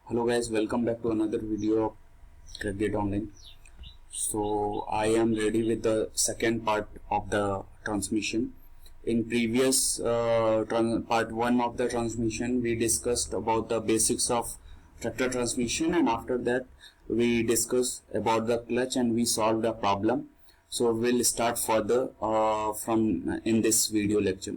Hello guys, welcome back to another video of Credit Online. So I am ready with the second part of the transmission. In previous part 1 of the transmission, we discussed about the basics of tractor transmission, and after that we discussed about the clutch and we solved a problem. So we'll start further from in this video lecture.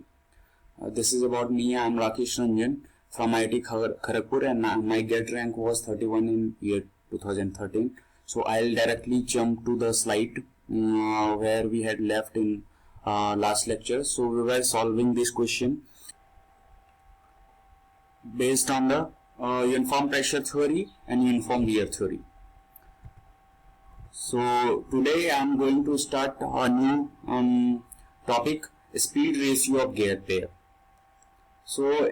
This is about me. I am Rakesh Ranjan from IIT Kharagpur, and my GATE rank was 31 in year 2013. So I'll directly jump to the slide where we had left in last lecture. So we were solving this question based on the uniform pressure theory and uniform wear theory. So today I am going to start a new topic, speed ratio of gear pair. So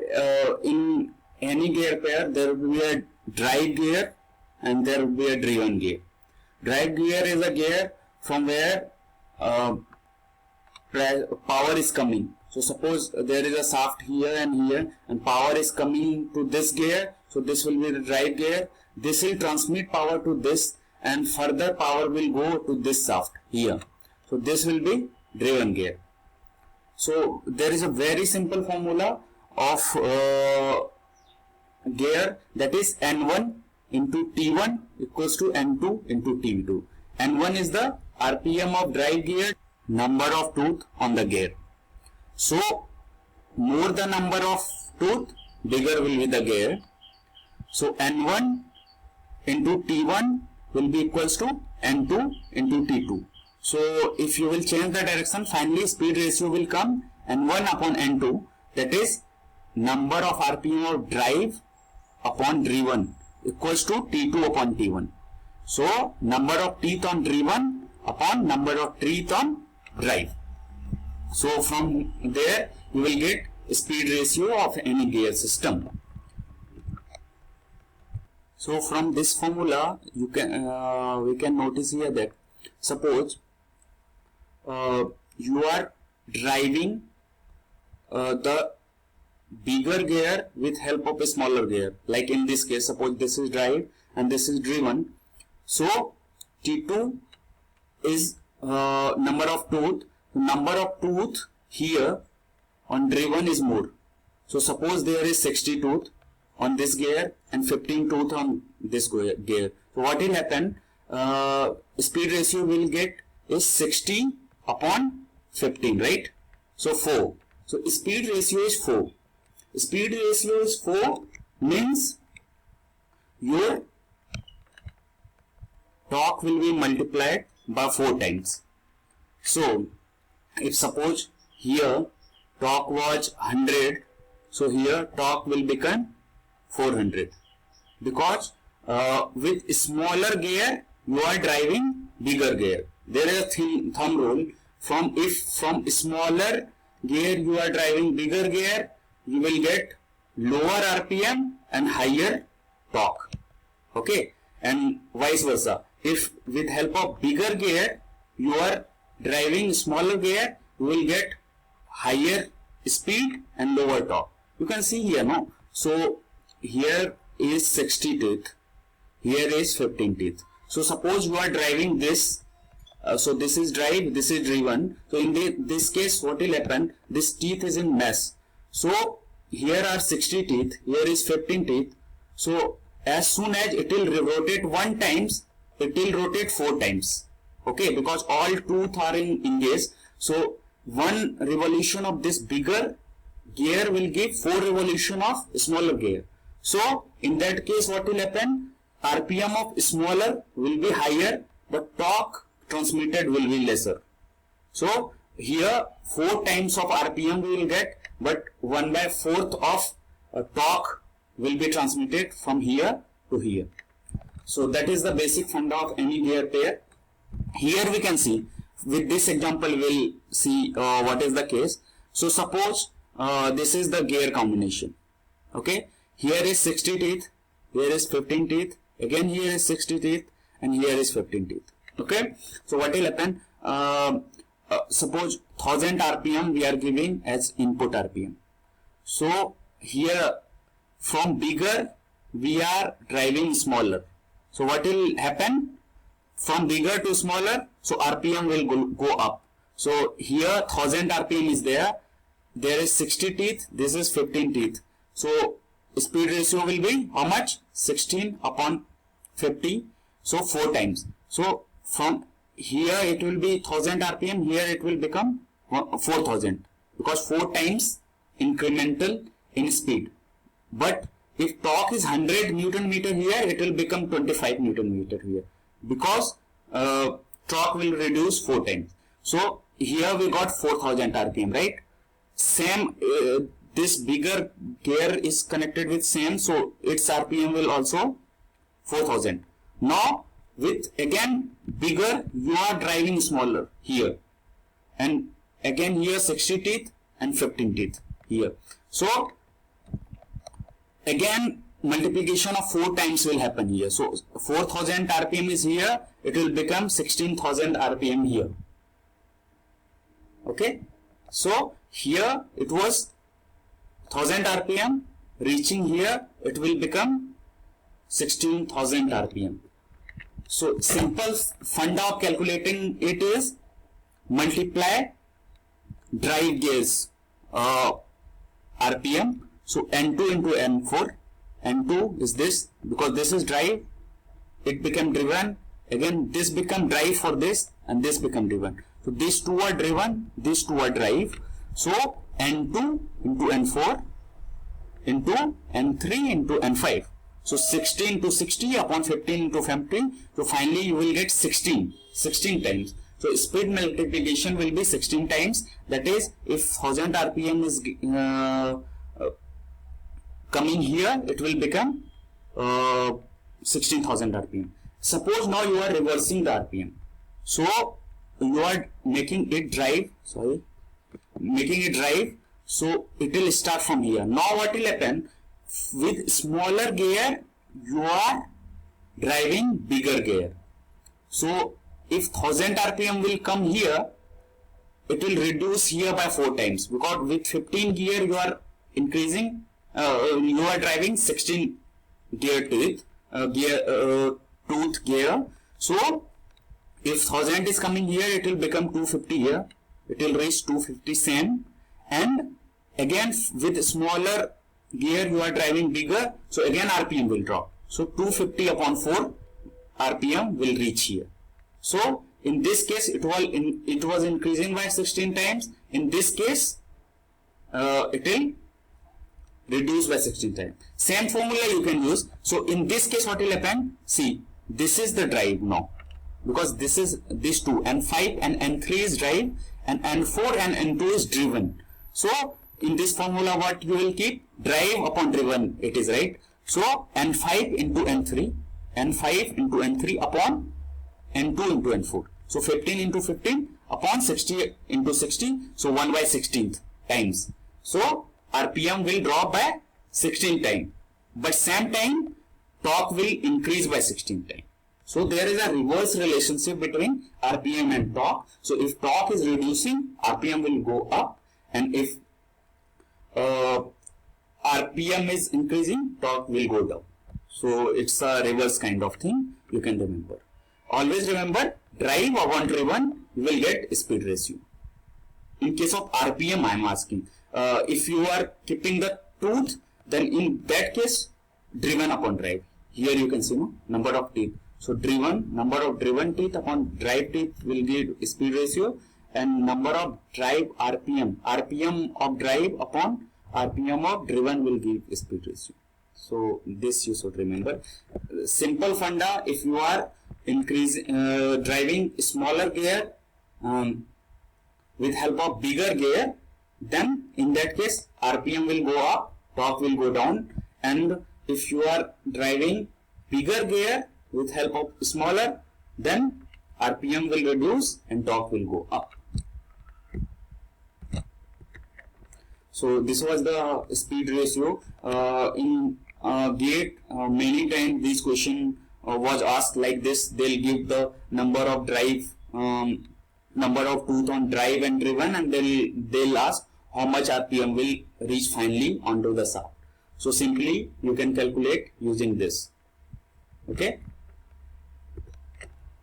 in any gear pair there will be a drive gear and there will be a driven gear. Drive gear is a gear from where power is coming. So suppose there is a shaft here and power is coming to this gear. So this will be the drive gear. This will transmit power to this and further power will go to this shaft here. So this will be driven gear. So there is a very simple formula of gear, that is N1 into T1 equals to N2 into T2. N1 is the RPM of drive gear, number of tooth on the gear. So more the number of tooth, bigger will be the gear. So N1 into T1 will be equals to N2 into T2. So if you will change the direction, finally speed ratio will come N1 upon N2, that is number of RPM of drive upon driven equals to T2 upon T1. So number of teeth on driven upon number of teeth on drive. So from there you will get speed ratio of any gear system. So from this formula you can we can notice here that suppose you are driving the bigger gear with help of a smaller gear, like in this case suppose this is drive and this is driven. So T2 is number of tooth here on driven is more. So suppose there is 60 tooth on this gear and 15 tooth on this gear. So what will happen, speed ratio will get is 60 upon 15, right? So 4. So speed ratio is 4. Speed ratio is 4 means your torque will be multiplied by 4 times. So if suppose here torque was 100, so here torque will become 400, because with smaller gear you are driving bigger gear. There is a thumb rule, from smaller gear you are driving bigger gear, you will get lower RPM and higher torque. Okay, and vice versa. If with help of bigger gear you are driving smaller gear, you will get higher speed and lower torque. You can see here, no? So here is 60 teeth, here is 15 teeth. So suppose you are driving this. So this is drive, this is driven. So in this case what will happen, this teeth is in mess. So here are 60 teeth, here is 15 teeth. So as soon as it will rotate 1 times, it will rotate 4 times. Okay, because all tooth are in engage. So 1 revolution of this bigger gear will give 4 revolution of smaller gear. So in that case what will happen, RPM of smaller will be higher but torque transmitted will be lesser. So here 4 times of RPM we will get, but 1/4 of torque will be transmitted from here to here. So that is the basic funda of any gear pair. Here we can see, with this example we will see what is the case. So suppose this is the gear combination. Okay, here is 60 teeth, here is 15 teeth, again here is 60 teeth, and here is 15 teeth. Okay, so what will happen, suppose 1000 RPM we are giving as input RPM. So here from bigger we are driving smaller. So what will happen? From bigger to smaller, so RPM will go up. So here 1000 RPM is there. There is 60 teeth. This is 15 teeth. So speed ratio will be how much? 16 upon 50. So 4 times. So from here it will be 1000 RPM. Here it will become 4000 because 4 times incremental in speed. But if torque is 100 Newton meter here, it will become 25 Newton meter here because torque will reduce 4 times. So here we got 4000 RPM, right? Same, this bigger gear is connected with same, so its RPM will also 4000. Now with again bigger, you are driving smaller here, and again here 60 teeth and 15 teeth here. So again multiplication of 4 times will happen here. So 4000 RPM is here, it will become 16,000 RPM here. Okay, so here it was 1000 RPM, reaching here it will become 16,000 RPM. So simple funda of calculating it is multiply drive gears RPM. So N2 into N4. N2 is this, because this is drive, it become driven. Again this become drive for this, and this become driven. So these two are driven, these two are drive. So N2 into N4 into N3 into N5. So 60 into 60 upon 15 into 15. So finally you will get 16 times. So speed multiplication will be 16 times. That is, if 1000 RPM is coming here, it will become 16,000 RPM. Suppose now you are reversing the RPM. So you are making it drive, so it will start from here. Now what will happen? With smaller gear, you are driving bigger gear. So if 1000 RPM will come here, it will reduce here by 4 times, because with 15 gear you are increasing, you are driving 16 gear tooth gear. So if 1000 is coming here, it will become 250 here, it will reach 250 same. And again with smaller gear you are driving bigger, so again RPM will drop. So 250 upon 4 RPM will reach here. So in this case it was increasing by 16 times. In this case it will reduce by 16 times. Same formula you can use. So in this case what will happen? See, this is the drive now, because this is these two, N5 and N3 is drive, and N4 and N2 is driven. So in this formula what you will keep? Drive upon driven, it is, right? So N5 into N3, N5 into N3 upon N2 into N4. So 15 into 15 upon 60 into 60. So 1 by 16th times. So RPM will drop by 16 times. But same time torque will increase by 16 times. So there is a reverse relationship between RPM and torque. So if torque is reducing, RPM will go up, and if RPM is increasing, torque will go down. So it's a reverse kind of thing, you can remember. Always remember, drive upon driven, you will get speed ratio. In case of RPM I am asking, if you are keeping the tooth, then in that case driven upon drive. Here you can see, no, number of teeth. So driven, number of driven teeth upon drive teeth will give speed ratio, and number of drive RPM of drive upon RPM of driven will give speed ratio. So this you should remember. Simple funda, if you are driving smaller gear with help of bigger gear, then in that case RPM will go up, torque will go down. And if you are driving bigger gear with help of smaller, then RPM will reduce and torque will go up. So this was the speed ratio. In GATE, many times this question was asked like this. They'll give the number of drive, number of tooth on drive and driven, and they'll ask how much RPM will reach finally onto the shaft. So simply you can calculate using this. Okay.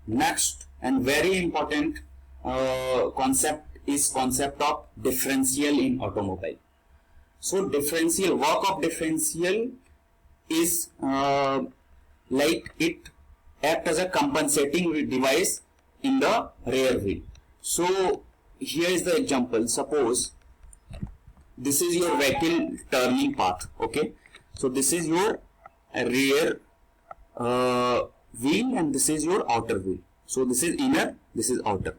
Next and very important concept is concept of differential in automobile. So differential, work of differential is like it act as a compensating device in the rear wheel. So here is the example. Suppose this is your vehicle turning path. Okay, so this is your rear wheel and this is your outer wheel. So this is inner, this is outer,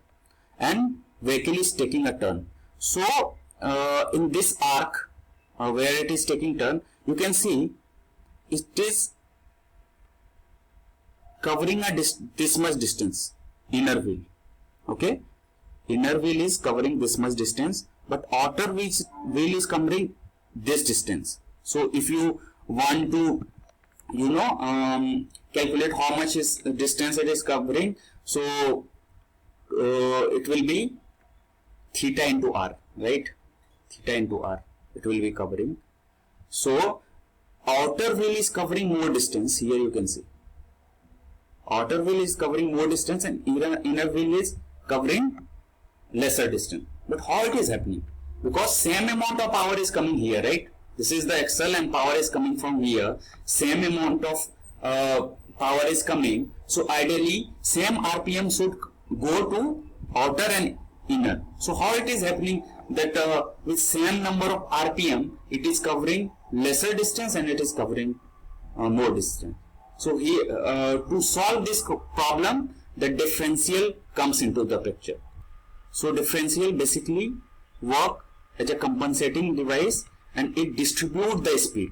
and vehicle is taking a turn. So in this arc where it is taking turn, you can see it is covering a this much distance, inner wheel. Okay, inner wheel is covering this much distance, but outer wheel is covering this distance. So if you want to calculate how much is the distance it is covering, so it will be theta into r, right? Theta into r it will be covering. So outer wheel is covering more distance. Here you can see outer wheel is covering more distance and inner wheel is covering lesser distance. But how it is happening? Because same amount of power is coming here, right? This is the axle and power is coming from here. Same amount of power is coming. So ideally same RPM should go to outer and inner. So how it is happening that with same number of RPM it is covering lesser distance and it is covering more distance. So here to solve this problem, the differential comes into the picture. So differential basically work as a compensating device and it distributes the speed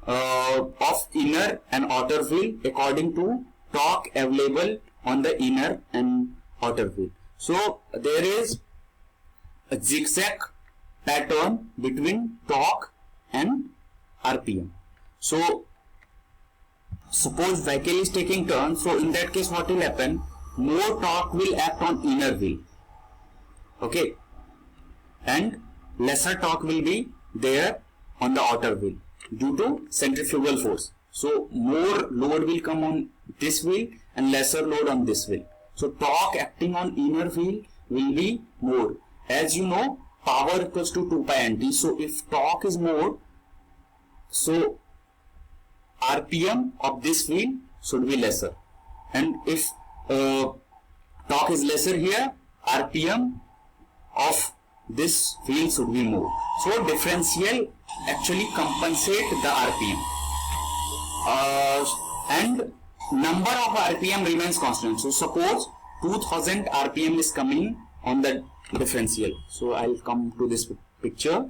of inner and outer wheel according to torque available on the inner and outer wheel. So there is a zigzag pattern between torque and RPM. So suppose vehicle is taking turn, so in that case what will happen? More torque will act on inner wheel. Okay, and lesser torque will be there on the outer wheel due to centrifugal force. So more load will come on this wheel and lesser load on this wheel. So torque acting on inner wheel will be more. As you know, power equals to 2 pi nt. So if torque is more, so RPM of this wheel should be lesser. And if torque is lesser here, RPM of this wheel should be more. So differential actually compensate the RPM. And number of RPM remains constant. So suppose 2000 RPM is coming on the differential. So I'll come to this picture.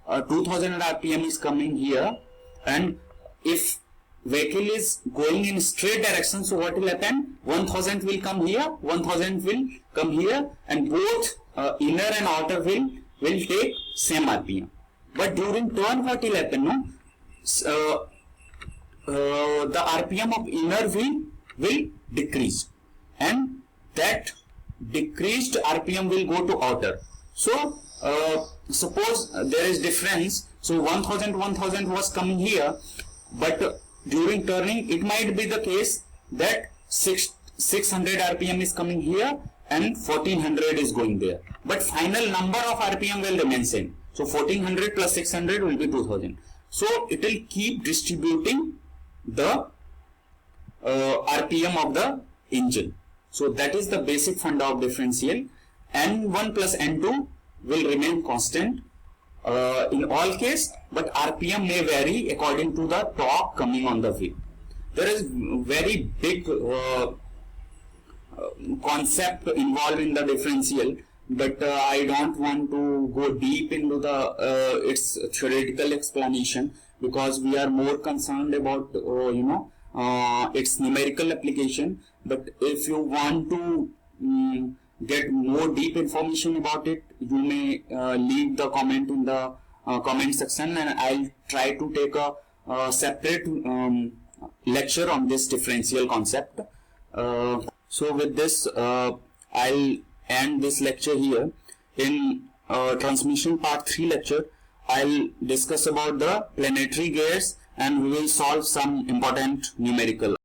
2000 RPM is coming here, and if vehicle is going in straight direction, so what will happen? 1000 will come here, 1000 will come here, and both inner and outer wheel will take same RPM. But during turn what will happen? No? The RPM of inner wheel will decrease, and that decreased RPM will go to outer. So suppose there is difference, so 1000 was coming here, but during turning it might be the case that 600 RPM is coming here and 1400 is going there, but final number of RPM will remain same. So 1400 plus 600 will be 2000. So it will keep distributing the RPM of the engine. So that is the basic funda of differential. N1 plus N2 will remain constant in all case, but RPM may vary according to the torque coming on the wheel. There is very big concept involved in the differential, but I don't want to go deep into the its theoretical explanation, because we are more concerned about its numerical application. But if you want to get more deep information about it, you may leave the comment in the comment section, and I'll try to take a separate lecture on this differential concept. So with this I'll end this lecture here. In transmission part 3 lecture, I'll discuss about the planetary gears and we will solve some important numerical